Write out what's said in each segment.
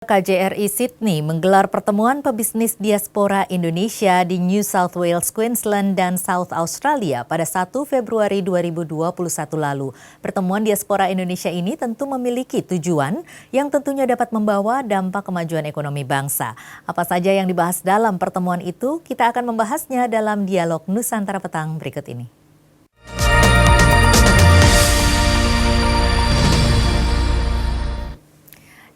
KJRI Sydney menggelar pertemuan pebisnis diaspora Indonesia di New South Wales, Queensland, dan South Australia pada 1 Februari 2021 lalu. Pertemuan diaspora Indonesia ini tentu memiliki tujuan yang tentunya dapat membawa dampak kemajuan ekonomi bangsa. Apa saja yang dibahas dalam pertemuan itu, kita akan membahasnya dalam dialog Nusantara Petang berikut ini.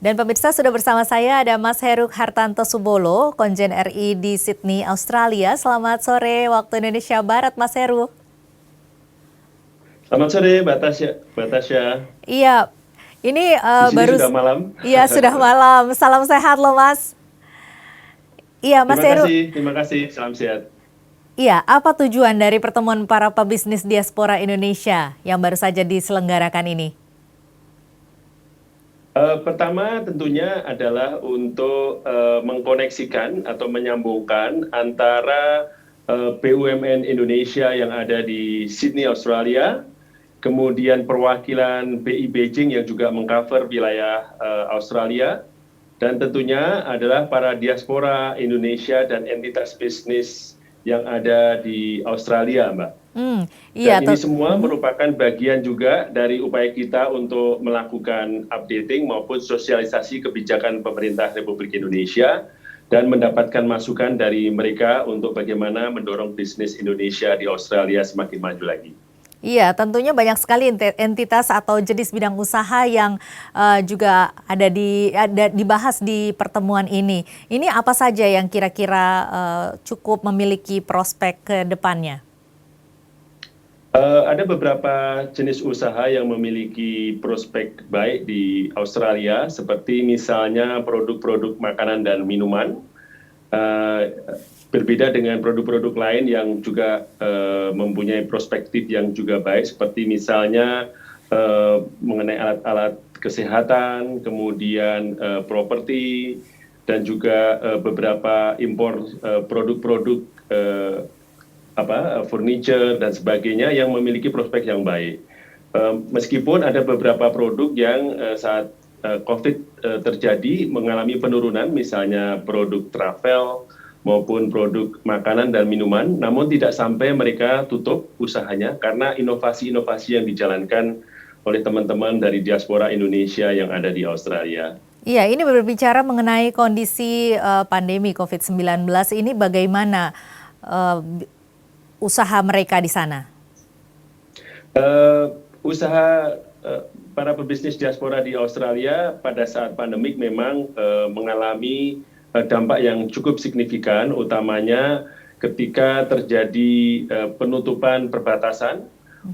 Dan pemirsa, sudah bersama saya ada Mas Heru Hartanto Subolo, Konjen RI di Sydney, Australia. Selamat sore waktu Indonesia Barat, Mas Heru. Selamat sore, Mbak Tasya. Iya, ini baru sudah malam. Iya, sudah malam. Salam sehat loh, Mas. Iya, Mas Heru. Terima kasih. Salam sehat. Iya, apa tujuan dari pertemuan para pebisnis diaspora Indonesia yang baru saja diselenggarakan ini? Pertama tentunya adalah untuk mengkoneksikan atau menyambungkan antara BUMN Indonesia yang ada di Sydney, Australia, kemudian perwakilan BI Beijing yang juga mengcover wilayah Australia, dan tentunya adalah para diaspora Indonesia dan entitas bisnis yang ada di Australia, Mbak. Iya, Dan ini semua merupakan bagian juga dari upaya kita untuk melakukan updating maupun sosialisasi kebijakan pemerintah Republik Indonesia dan mendapatkan masukan dari mereka untuk bagaimana mendorong bisnis Indonesia di Australia semakin maju lagi. Iya, tentunya banyak sekali entitas atau jenis bidang usaha yang juga dibahas di pertemuan ini. Ini apa saja yang kira-kira cukup memiliki prospek ke depannya? Ada beberapa jenis usaha yang memiliki prospek baik di Australia, seperti misalnya produk-produk makanan dan minuman. Berbeda dengan produk-produk lain yang juga mempunyai perspektif yang juga baik, seperti misalnya mengenai alat-alat kesehatan, kemudian properti, dan juga beberapa impor produk-produk furniture dan sebagainya yang memiliki prospek yang baik. Meskipun ada beberapa produk yang saat COVID terjadi mengalami penurunan, misalnya produk travel maupun produk makanan dan minuman, namun tidak sampai mereka tutup usahanya karena inovasi-inovasi yang dijalankan oleh teman-teman dari diaspora Indonesia yang ada di Australia. Iya, ini berbicara mengenai kondisi pandemi COVID-19 ini, bagaimana usaha mereka di sana? Usaha para pebisnis diaspora di Australia pada saat pandemik memang mengalami dampak yang cukup signifikan, utamanya ketika terjadi penutupan perbatasan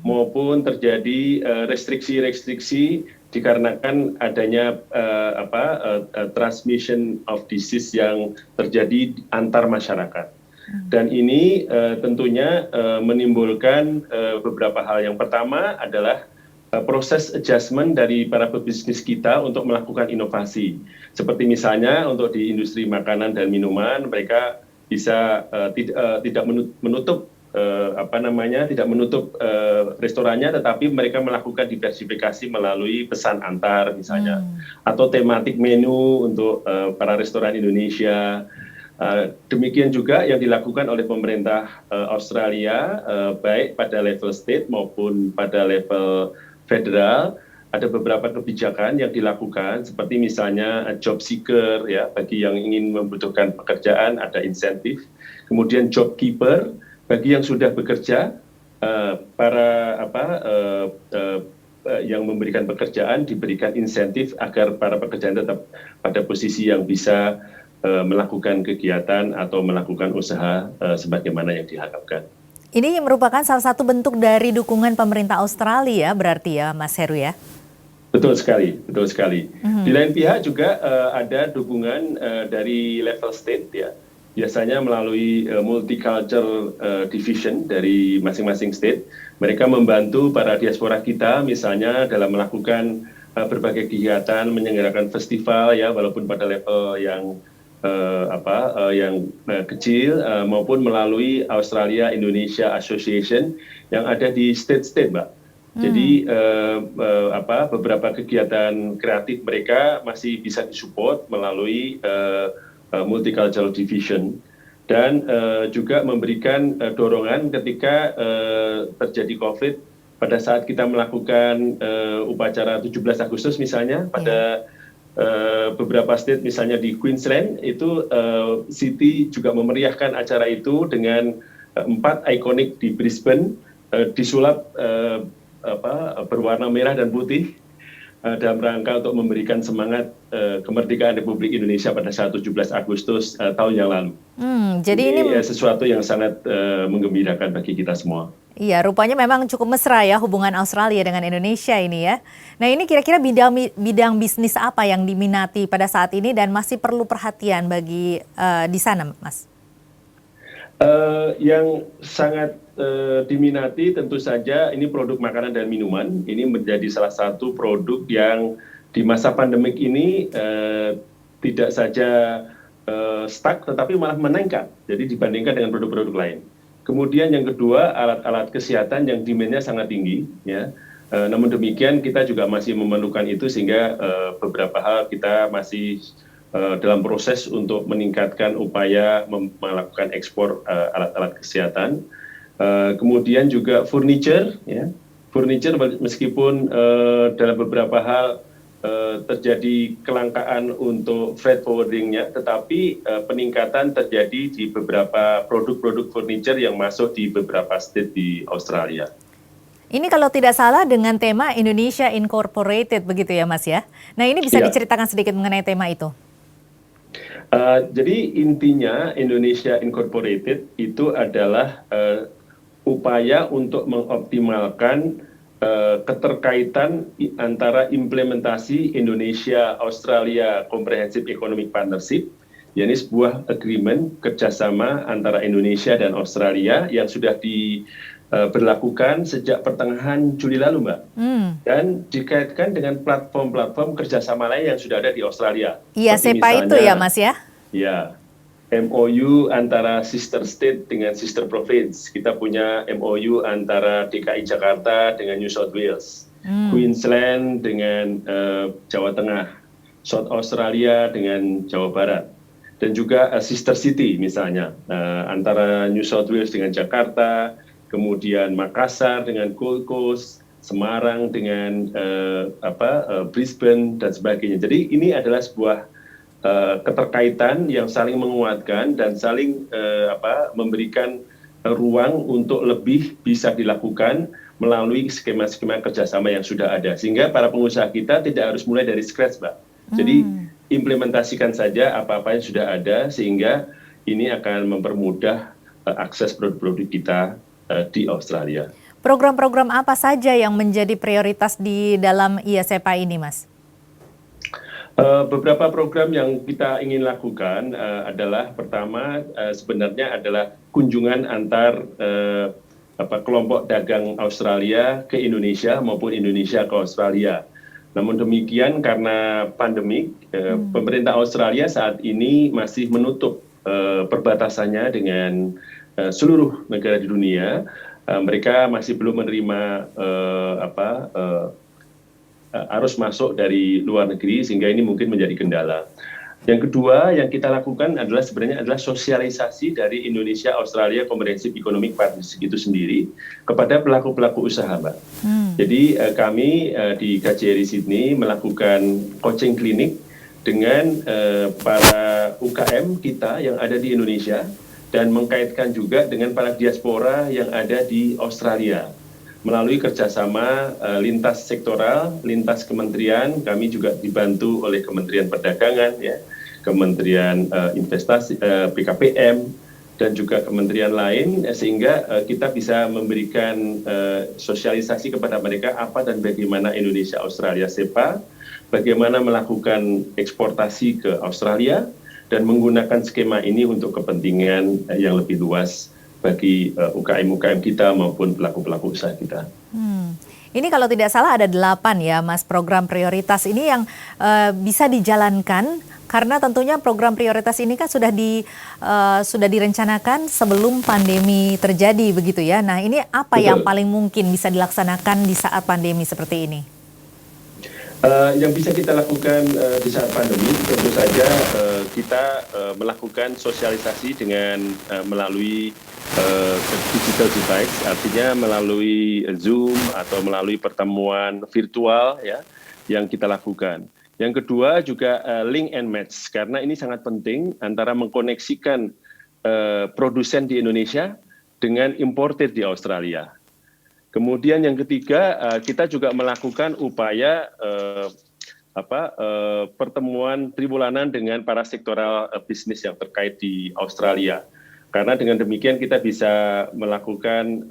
maupun terjadi restriksi-restriksi dikarenakan adanya transmission of disease yang terjadi antar masyarakat. Dan ini tentunya menimbulkan beberapa hal. Yang pertama adalah proses adjustment dari para pebisnis kita untuk melakukan inovasi. Seperti misalnya untuk di industri makanan dan minuman, mereka bisa tidak menutup restorannya, tetapi mereka melakukan diversifikasi melalui pesan antar misalnya, atau tematik menu untuk para restoran Indonesia. Demikian juga yang dilakukan oleh pemerintah Australia, baik pada level state maupun pada level federal. Ada beberapa kebijakan yang dilakukan, seperti misalnya job seeker, ya, bagi yang ingin membutuhkan pekerjaan ada insentif. Kemudian job keeper, bagi yang sudah bekerja, yang memberikan pekerjaan diberikan insentif agar para pekerjaan tetap pada posisi yang bisa melakukan kegiatan atau melakukan usaha sebagaimana yang diharapkan. Ini merupakan salah satu bentuk dari dukungan pemerintah Australia, berarti ya, Mas Heru ya? Betul sekali, betul sekali. Di lain pihak juga ada dukungan dari level state, ya, biasanya melalui multicultural division dari masing-masing state. Mereka membantu para diaspora kita, misalnya dalam melakukan berbagai kegiatan, menyelenggarakan festival, ya, walaupun pada level yang kecil, maupun melalui Australia Indonesia Association yang ada di state-state, Mbak. Jadi beberapa kegiatan kreatif mereka masih bisa disupport melalui Multicultural Division dan juga memberikan dorongan ketika terjadi COVID pada saat kita melakukan upacara 17 Agustus misalnya pada beberapa state misalnya di Queensland itu City juga memeriahkan acara itu dengan 4 ikonik di Brisbane disulap berwarna merah dan putih dalam rangka untuk memberikan semangat kemerdekaan Republik Indonesia pada saat 17 Agustus tahun yang lalu. Jadi ini sesuatu yang sangat menggembirakan bagi kita semua. Iya, rupanya memang cukup mesra ya hubungan Australia dengan Indonesia ini ya. Nah ini kira-kira bidang bisnis apa yang diminati pada saat ini dan masih perlu perhatian bagi di sana, Mas? Yang sangat diminati tentu saja ini produk makanan dan minuman. Ini menjadi salah satu produk yang di masa pandemik ini tidak saja stuck tetapi malah meningkat. Jadi dibandingkan dengan produk-produk lain. Kemudian yang kedua, alat-alat kesehatan yang demand-nya sangat tinggi, ya. Namun demikian kita juga masih memerlukan itu sehingga beberapa hal kita masih dalam proses untuk meningkatkan upaya melakukan ekspor alat-alat kesehatan. Kemudian juga furniture, ya. Furniture meskipun dalam beberapa hal terjadi kelangkaan untuk freight forwarding-nya, tetapi peningkatan terjadi di beberapa produk-produk furniture yang masuk di beberapa state di Australia. Ini kalau tidak salah dengan tema Indonesia Incorporated begitu ya Mas ya? Nah ini bisa diceritakan sedikit mengenai tema itu? Jadi intinya Indonesia Incorporated itu adalah upaya untuk mengoptimalkan keterkaitan antara implementasi Indonesia-Australia Comprehensive Economic Partnership, yakni sebuah agreement kerjasama antara Indonesia dan Australia yang sudah diberlakukan sejak pertengahan Juli lalu, Mbak. Dan dikaitkan dengan platform-platform kerjasama lain yang sudah ada di Australia. Iya, SEPA itu ya, Mas ya? Ya. MOU antara sister state dengan sister province. Kita punya MOU antara DKI Jakarta dengan New South Wales, Queensland dengan Jawa Tengah, South Australia dengan Jawa Barat, dan juga sister city misalnya antara New South Wales dengan Jakarta, kemudian Makassar dengan Gold Coast, Semarang dengan Brisbane dan sebagainya. Jadi ini adalah sebuah keterkaitan yang saling menguatkan dan saling memberikan ruang untuk lebih bisa dilakukan melalui skema-skema kerjasama yang sudah ada. Sehingga para pengusaha kita tidak harus mulai dari scratch, Mbak. Jadi implementasikan saja apa-apa yang sudah ada sehingga ini akan mempermudah akses produk-produk kita di Australia. Program-program apa saja yang menjadi prioritas di dalam IASEPA ini, Mas? Beberapa program yang kita ingin lakukan adalah pertama sebenarnya adalah kunjungan antar kelompok dagang Australia ke Indonesia maupun Indonesia ke Australia. Namun demikian karena pandemik, pemerintah Australia saat ini masih menutup perbatasannya dengan seluruh negara di dunia. Mereka masih belum menerima arus masuk dari luar negeri sehingga ini mungkin menjadi kendala. Yang kedua yang kita lakukan adalah sebenarnya adalah sosialisasi dari Indonesia Australia Comprehensive Economic Partnership itu sendiri kepada pelaku-pelaku usaha, Mbak. Jadi kami di KJRI Sydney melakukan coaching klinik dengan para UKM kita yang ada di Indonesia dan mengkaitkan juga dengan para diaspora yang ada di Australia. Melalui kerjasama lintas sektoral, lintas kementerian, kami juga dibantu oleh Kementerian Perdagangan, ya, Kementerian Investasi, BKPM, dan juga kementerian lain, sehingga kita bisa memberikan sosialisasi kepada mereka apa dan bagaimana Indonesia Australia SEPA, bagaimana melakukan eksportasi ke Australia, dan menggunakan skema ini untuk kepentingan yang lebih luas bagi UKM-UKM kita maupun pelaku-pelaku usaha kita. Ini kalau tidak salah ada 8 ya Mas program prioritas ini yang bisa dijalankan karena tentunya program prioritas ini kan sudah direncanakan sebelum pandemi terjadi begitu ya. Nah, ini apa yang Betul. paling mungkin bisa dilaksanakan di saat pandemi seperti ini? Yang bisa kita lakukan di saat pandemi tentu saja kita melakukan sosialisasi dengan melalui digital device, artinya melalui Zoom atau melalui pertemuan virtual ya yang kita lakukan. Yang kedua juga link and match, karena ini sangat penting antara mengkoneksikan produsen di Indonesia dengan importer di Australia. Kemudian yang ketiga, kita juga melakukan upaya pertemuan tribulanan dengan para sektoral bisnis yang terkait di Australia. Karena dengan demikian kita bisa melakukan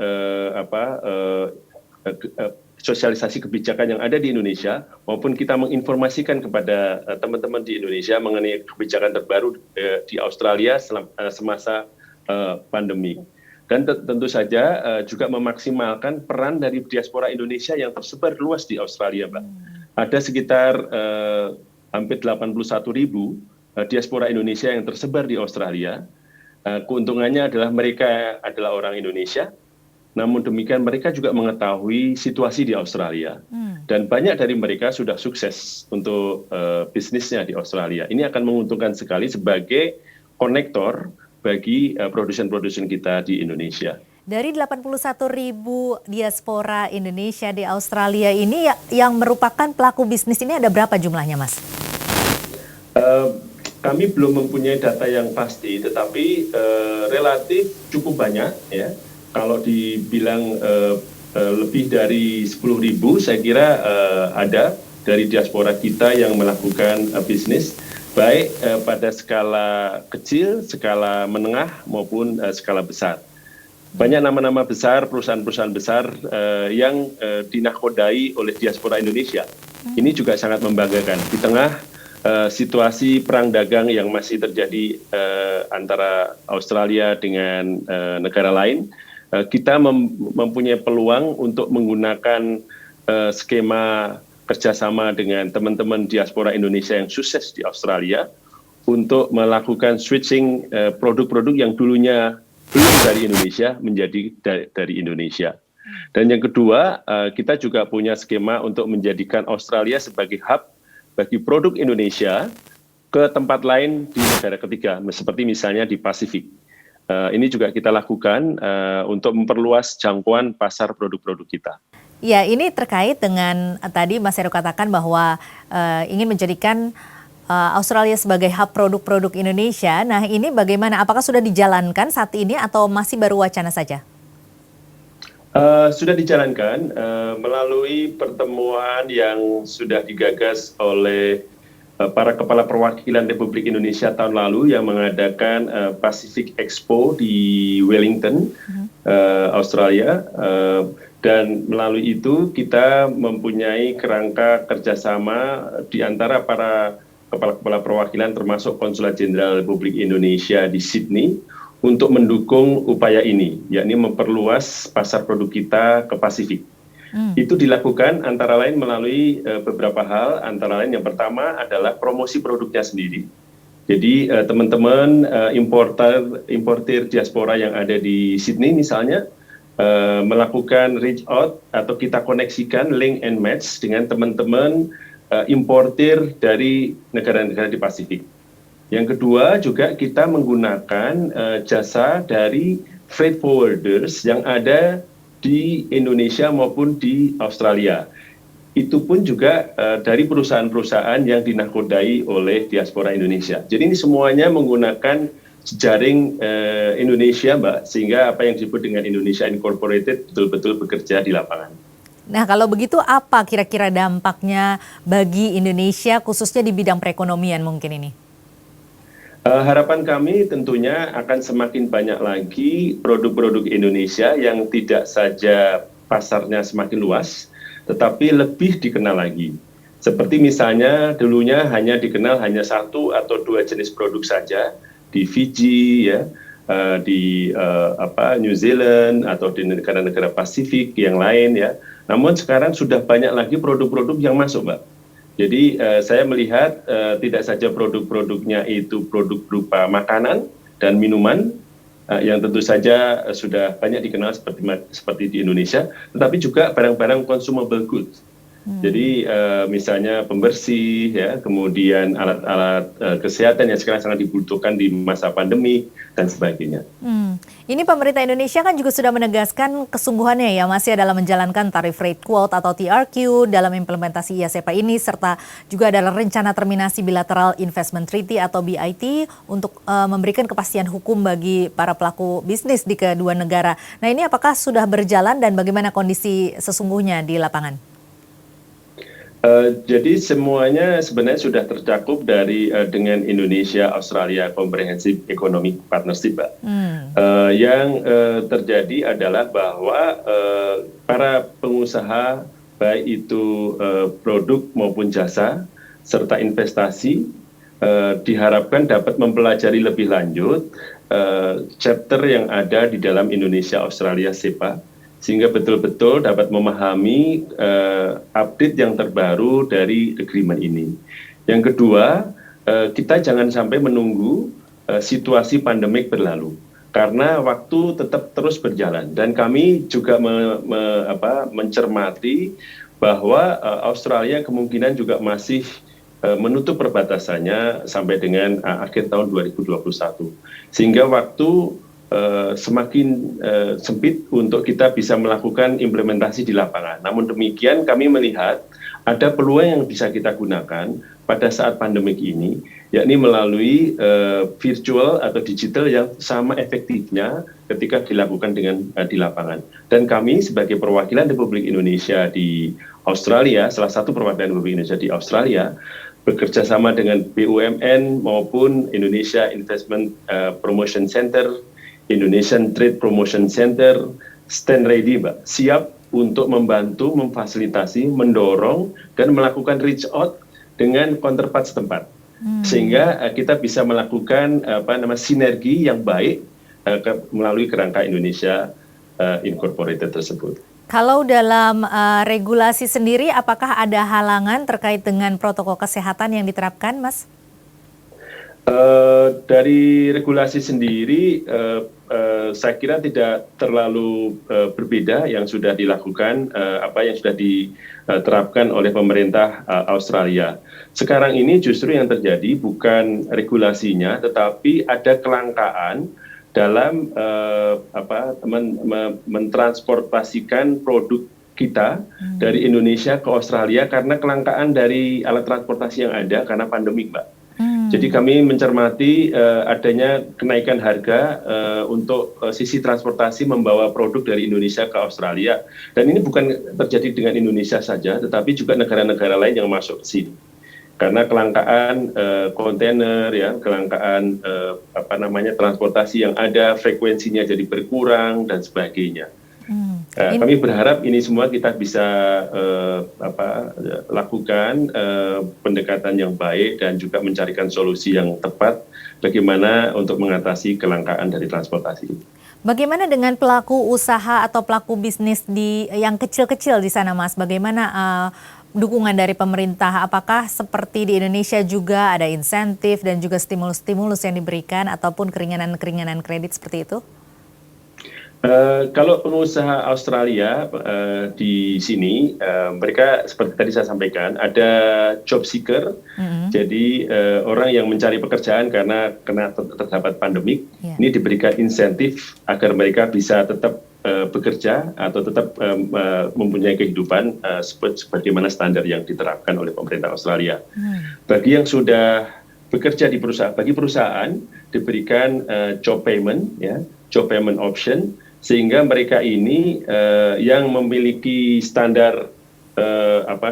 sosialisasi kebijakan yang ada di Indonesia, maupun kita menginformasikan kepada teman-teman di Indonesia mengenai kebijakan terbaru di Australia semasa pandemi. Dan tentu saja juga memaksimalkan peran dari diaspora Indonesia yang tersebar luas di Australia, Mbak. Ada sekitar hampir 81.000 diaspora Indonesia yang tersebar di Australia. Keuntungannya adalah mereka adalah orang Indonesia, namun demikian mereka juga mengetahui situasi di Australia. Dan banyak dari mereka sudah sukses untuk bisnisnya di Australia. Ini akan menguntungkan sekali sebagai konektor bagi produsen-produsen kita di Indonesia. Dari 81.000 diaspora Indonesia di Australia ini yang merupakan pelaku bisnis ini ada berapa jumlahnya, Mas? Kami belum mempunyai data yang pasti, tetapi relatif cukup banyak ya. Kalau dibilang lebih dari 10.000, saya kira ada dari diaspora kita yang melakukan bisnis, baik pada skala kecil, skala menengah, maupun skala besar. Banyak nama-nama besar, perusahaan-perusahaan besar yang dinakodai oleh diaspora Indonesia. Ini juga sangat membanggakan. Di tengah situasi perang dagang yang masih terjadi antara Australia dengan negara lain, kita mempunyai peluang untuk menggunakan skema kerjasama dengan teman-teman diaspora Indonesia yang sukses di Australia untuk melakukan switching produk-produk yang dulunya belum dari Indonesia menjadi dari Indonesia. Dan yang kedua, kita juga punya skema untuk menjadikan Australia sebagai hub bagi produk Indonesia ke tempat lain di negara ketiga, seperti misalnya di Pasifik. Ini juga kita lakukan untuk memperluas jangkauan pasar produk-produk kita. Ya, ini terkait dengan tadi Mas Heru katakan bahwa ingin menjadikan Australia sebagai hub produk-produk Indonesia. Nah, ini bagaimana? Apakah sudah dijalankan saat ini atau masih baru wacana saja? Sudah dijalankan melalui pertemuan yang sudah digagas oleh para kepala perwakilan Republik Indonesia tahun lalu yang mengadakan Pacific Expo di Wellington, Australia. Dan melalui itu kita mempunyai kerangka kerjasama di antara para kepala-kepala perwakilan termasuk Konsulat Jenderal Republik Indonesia di Sydney untuk mendukung upaya ini, yakni memperluas pasar produk kita ke Pasifik. Itu dilakukan antara lain melalui beberapa hal, antara lain yang pertama adalah promosi produknya sendiri. Jadi teman-teman importer diaspora yang ada di Sydney misalnya, melakukan reach out atau kita koneksikan link and match dengan teman-teman importer dari negara-negara di Pasifik. Yang kedua juga kita menggunakan jasa dari freight forwarders yang ada di Indonesia maupun di Australia. Itu pun juga dari perusahaan-perusahaan yang dinakodai oleh diaspora Indonesia. Jadi ini semuanya menggunakan jejaring Indonesia, Mbak, sehingga apa yang disebut dengan Indonesia Incorporated betul-betul bekerja di lapangan. Nah, kalau begitu apa kira-kira dampaknya bagi Indonesia khususnya di bidang perekonomian mungkin ini? Harapan kami tentunya akan semakin banyak lagi produk-produk Indonesia yang tidak saja pasarnya semakin luas, tetapi lebih dikenal lagi. Seperti misalnya dulunya hanya dikenal hanya 1 atau 2 jenis produk saja di Fiji, ya, di New Zealand atau di negara-negara Pasifik yang lain ya. Namun sekarang sudah banyak lagi produk-produk yang masuk, Mbak. Jadi saya melihat tidak saja produk-produknya itu produk berupa makanan dan minuman yang tentu saja sudah banyak dikenal seperti di Indonesia, tetapi juga barang-barang consumable goods. Jadi misalnya pembersih, ya, kemudian alat-alat kesehatan yang sekarang sangat dibutuhkan di masa pandemi dan sebagainya. Ini pemerintah Indonesia kan juga sudah menegaskan kesungguhannya ya Mas ya dalam menjalankan tarif rate quote atau TRQ dalam implementasi IASEPA ini, serta juga adalah rencana terminasi bilateral investment treaty atau BIT untuk memberikan kepastian hukum bagi para pelaku bisnis di kedua negara. Nah, ini apakah sudah berjalan dan bagaimana kondisi sesungguhnya di lapangan? Jadi semuanya sebenarnya sudah tercakup dengan Indonesia Australia Comprehensive Economic Partnership, Pak. Yang terjadi adalah bahwa para pengusaha baik itu produk maupun jasa serta investasi diharapkan dapat mempelajari lebih lanjut chapter yang ada di dalam Indonesia Australia SEPA, sehingga betul-betul dapat memahami update yang terbaru dari agreement ini. Yang kedua, kita jangan sampai menunggu situasi pandemik berlalu, karena waktu tetap terus berjalan. Dan kami juga mencermati bahwa Australia kemungkinan juga masih menutup perbatasannya sampai dengan akhir tahun 2021. Sehingga waktu semakin sempit untuk kita bisa melakukan implementasi di lapangan. Namun demikian kami melihat ada peluang yang bisa kita gunakan pada saat pandemik ini, yakni melalui virtual atau digital yang sama efektifnya ketika dilakukan di lapangan. Dan kami sebagai perwakilan Republik Indonesia di Australia, salah satu perwakilan Republik Indonesia di Australia, bekerja sama dengan BUMN maupun Indonesia Investment Promotion Center, Indonesian Trade Promotion Center, stand ready, Mbak, siap untuk membantu, memfasilitasi, mendorong, dan melakukan reach out dengan counterpart setempat. Sehingga kita bisa melakukan sinergi yang baik melalui kerangka Indonesia Incorporated tersebut. Kalau dalam regulasi sendiri, apakah ada halangan terkait dengan protokol kesehatan yang diterapkan, Mas? Dari regulasi sendiri, saya kira tidak terlalu berbeda yang sudah dilakukan, yang sudah diterapkan oleh pemerintah Australia. Sekarang ini justru yang terjadi bukan regulasinya, tetapi ada kelangkaan dalam mentransportasikan produk kita dari Indonesia ke Australia karena kelangkaan dari alat transportasi yang ada karena pandemi, Mbak. Jadi kami mencermati adanya kenaikan harga untuk sisi transportasi membawa produk dari Indonesia ke Australia. Dan ini bukan terjadi dengan Indonesia saja, tetapi juga negara-negara lain yang masuk ke sini. Karena kelangkaan kontainer, ya, kelangkaan transportasi yang ada, frekuensinya jadi berkurang dan sebagainya. Kami berharap ini semua kita bisa lakukan pendekatan yang baik dan juga mencarikan solusi yang tepat bagaimana untuk mengatasi kelangkaan dari transportasi. Bagaimana dengan pelaku usaha atau pelaku bisnis yang kecil-kecil di sana, Mas? Bagaimana dukungan dari pemerintah? Apakah seperti di Indonesia juga ada insentif dan juga stimulus-stimulus yang diberikan ataupun keringanan-keringanan kredit seperti itu? Kalau pengusaha Australia di sini, mereka seperti tadi saya sampaikan, ada job seeker, jadi orang yang mencari pekerjaan karena terdapat pandemik, ini diberikan insentif agar mereka bisa tetap bekerja atau tetap mempunyai kehidupan sebagaimana standar yang diterapkan oleh pemerintah Australia. Bagi yang sudah bekerja di perusahaan, bagi perusahaan diberikan job payment, ya, job payment option, sehingga mereka ini yang memiliki standar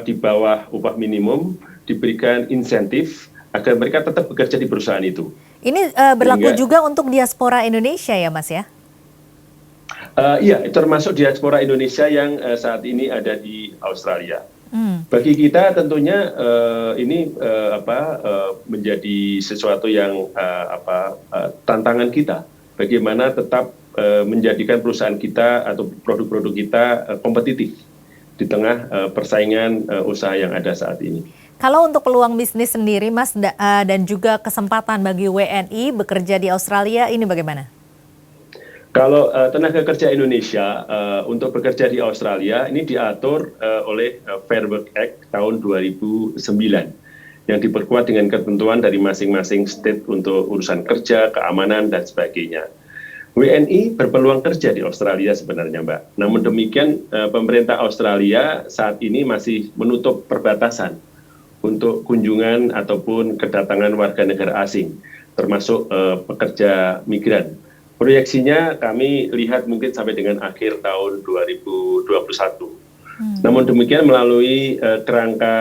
di bawah upah minimum diberikan insentif agar mereka tetap bekerja di perusahaan itu. Ini berlaku juga untuk diaspora Indonesia ya, Mas ya? Iya, termasuk diaspora Indonesia yang saat ini ada di Australia. Bagi kita tentunya ini menjadi sesuatu yang tantangan kita. bagaimana tetap menjadikan perusahaan kita atau produk-produk kita kompetitif di tengah persaingan usaha yang ada saat ini. Kalau untuk peluang bisnis sendiri, Mas, dan juga kesempatan bagi WNI bekerja di Australia, ini bagaimana? Kalau tenaga kerja Indonesia untuk bekerja di Australia ini diatur oleh Fair Work Act tahun 2009 yang diperkuat dengan ketentuan dari masing-masing state untuk urusan kerja, keamanan, dan sebagainya. WNI berpeluang kerja di Australia sebenarnya, Mbak. Namun demikian, pemerintah Australia saat ini masih menutup perbatasan untuk kunjungan ataupun kedatangan warga negara asing, termasuk pekerja migran. Proyeksinya kami lihat mungkin sampai dengan akhir tahun 2021. Namun demikian melalui kerangka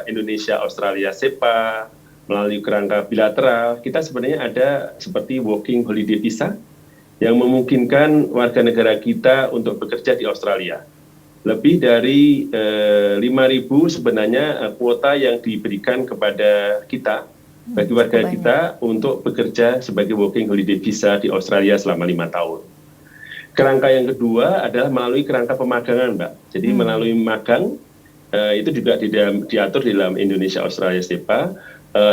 Indonesia-Australia SEPA, melalui kerangka bilateral, kita sebenarnya ada seperti working holiday visa yang memungkinkan warga negara kita untuk bekerja di Australia. Lebih dari 5.000 sebenarnya kuota yang diberikan kepada kita, bagi warga kita untuk bekerja sebagai working holiday visa di Australia selama 5 tahun. Kerangka yang kedua adalah melalui kerangka pemagangan, Mbak. Jadi melalui magang, itu juga diatur di dalam Indonesia-Australia SEPA,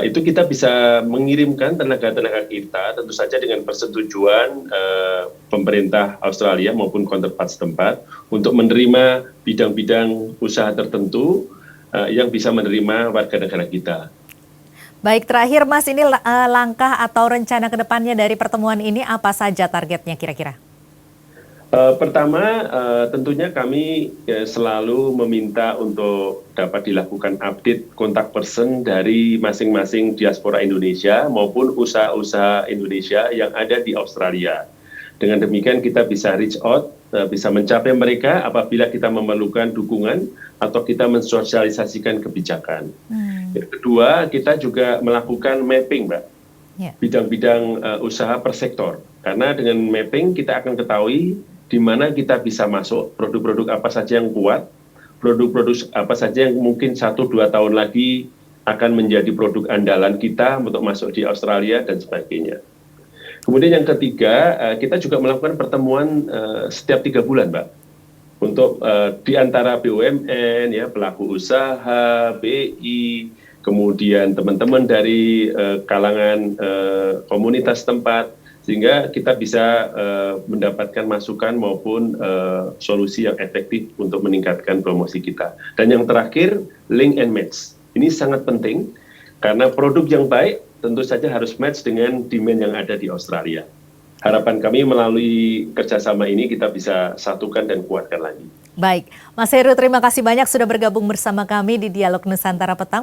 itu kita bisa mengirimkan tenaga-tenaga kita tentu saja dengan persetujuan pemerintah Australia maupun counterpart setempat untuk menerima bidang-bidang usaha tertentu yang bisa menerima warga negara kita. Baik, terakhir Mas, ini langkah atau rencana ke depannya dari pertemuan ini apa saja targetnya kira-kira? Pertama, tentunya kami selalu meminta untuk dapat dilakukan update kontak person dari masing-masing diaspora Indonesia maupun usaha-usaha Indonesia yang ada di Australia. Dengan demikian kita bisa reach out, bisa mencapai mereka apabila kita memerlukan dukungan atau kita mensosialisasikan kebijakan. Yang kedua, kita juga melakukan mapping, Mbak, bidang-bidang usaha per sektor. Karena dengan mapping kita akan ketahui di mana kita bisa masuk, produk-produk apa saja yang kuat, produk-produk apa saja yang mungkin 1-2 tahun lagi akan menjadi produk andalan kita untuk masuk di Australia dan sebagainya. Kemudian yang ketiga, kita juga melakukan pertemuan setiap 3 bulan, Mbak, untuk di antara BUMN, ya, pelaku usaha, BI, kemudian teman-teman dari kalangan komunitas tempat, sehingga kita bisa mendapatkan masukan maupun solusi yang efektif untuk meningkatkan promosi kita. Dan yang terakhir, link and match. Ini sangat penting karena produk yang baik tentu saja harus match dengan demand yang ada di Australia. Harapan kami melalui kerjasama ini kita bisa satukan dan kuatkan lagi. Baik, Mas Heru, terima kasih banyak sudah bergabung bersama kami di Dialog Nusantara Petang.